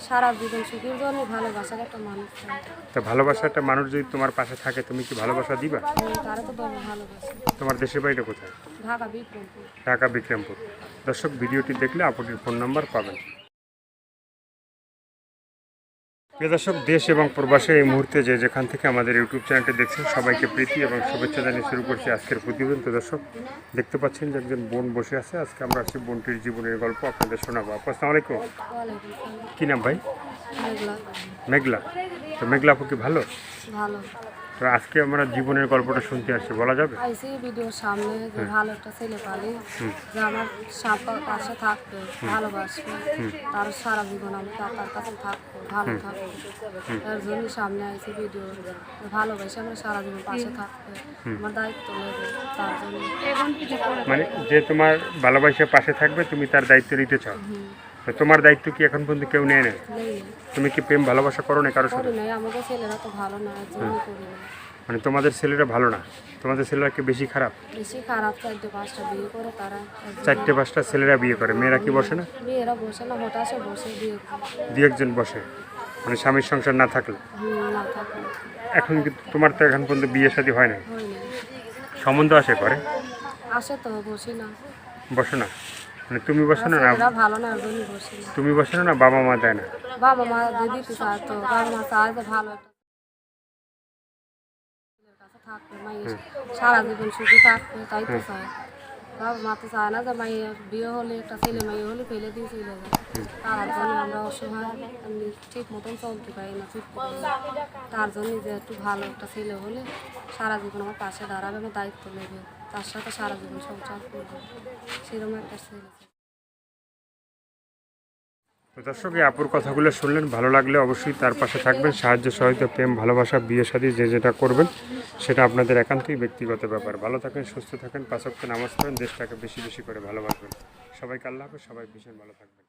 সারা জীবন সুখের জন্য ভালোবাসার একটা মানুষ চাই। তো ভালোবাসা একটা মানুষ যদি তোমার পাশে থাকে তুমি কি ভালোবাসা দিবা? তারা তো দম ভালোবাসে। তোমার দেশের বাড়িটা কোথায়? ঢাকা বিক্রমপুর। ঢাকা বিক্রমপুর। দর্শক ভিডিওটি দেখলে আপুটির ফোন নাম্বার পাবেন। প্রিয় দর্শক, দেশ এবং প্রবাসে এই মুহূর্তে যে যেখান থেকে আমাদের ইউটিউব চ্যানেলটি দেখছেন সবাইকে প্রীতি এবং শুভেচ্ছা জানিয়ে শুরু করছি আজকের প্রতিবেদন। তো দর্শক দেখতে পাচ্ছেন যে একজন বোন বসে আছে। আজকে আমরা আসছি বোনটির জীবনের গল্প আপনাদের শোনাবো। আপু আসসালামু আলাইকুম। ওয়ালাইকুম সালাম। কী নাম ভাই? মেঘলা। মেঘলা। তো মেঘলা আপু কি ভালো? ভালো। তো আজকে আমরা জীবনের গল্পটা শুনতে আসছি, বলা যাবে? আইসি ভিডিওর সামনে যে ভালো একটা ছেলে পালি যে আমার পাশে থাকবে, ভালোবাসবে, তার সারা জীবন আমি তার কাছে থাকবো, ভালো থাকবো, তার জন্য সামনে আইসি ভিডিও। ভালোবাসে আমরা সারা জীবন পাশে থাকবে, আমার দায়িত্ব নেবে তার জন্য। মানে যে তোমার ভালোবাসার পাশে থাকবে তুমি তার দায়িত্ব নিতে চাও। তো তোমার দায়িত্ব কি এখন পর্যন্ত কেউ নেয় না? তুমি কি প্রেম ভালোবাসা করো না কারোর সাথে? করি নাই, আমাদের ছেলেরা তো ভালো না, এর জন্য করি না। মানে তোমাদের ছেলেরা ভালো না, তোমাদের ছেলেরা কি বেশি খারাপ? বেশি খারাপ, 4-5টা বিয়ে করে তারা। 4-5টা ছেলেরা বিয়ে করে, মেয়েরা কি বসে না? মেয়েরা বসে না, হঠাৎ বসে বিয়ে দু একজন বসে, মানে স্বামীর সংসার না থাকলে। না থাকে। এখন কিন্তু তোমার তো এখন পর্যন্ত বিয়ে শাদী হয় না, হয় না। সম্বন্ধ আসে করে? আসে তো, বসি না। বসো না মানে তুমি বসো না? না ছেলেরা ভালো না, এর জন্য বসি না। তুমি বসো না, না বাবা মা দেয় না? বাবা মা দিদি চায় তো, বাবা মা চায় যে ভালো একটা ছেলের কাছে থাকবে, মাইয়ে সারা জীবন সুখী থাকবে, তাই তো চায়। বাবা মা তো চায় না যে মাইয়ে বিয়ে হলে, একটা ছেলে মাইয়ে হলে ফেলে দিয়ে চলে যায়। তার জন্য আমরা অসহায়, আমি ঠিক মতন চলতে পারি না, ঠিক তার জন্য যে একটু ভালো একটা ছেলে হলে সারা জীবন আমার পাশে দাঁড়াবে, আমার দায়িত্ব নেবে, তার সাথে সারা জীবন সংসার করবে, সেরকম একটা ছেলে। তো দর্শক, এই আপুর কথাগুলো শুনলেন, ভালো লাগলে অবশ্যই তার পাশে থাকবেন। সাহায্য সহায়তা, প্রেম ভালোবাসা, বিয়ে শাদী যে যেটা করবেন সেটা আপনাদের একান্তই ব্যক্তিগত ব্যাপার। ভালো থাকেন, সুস্থ থাকেন, 5 ওয়াক্ত নামাজ পড়েন, দেশটাকে বেশি বেশি করে ভালোবাসবেন। সবাইকে আল্লাহ হাফেজ, সবাই ভীষণ ভালো থাকবেন।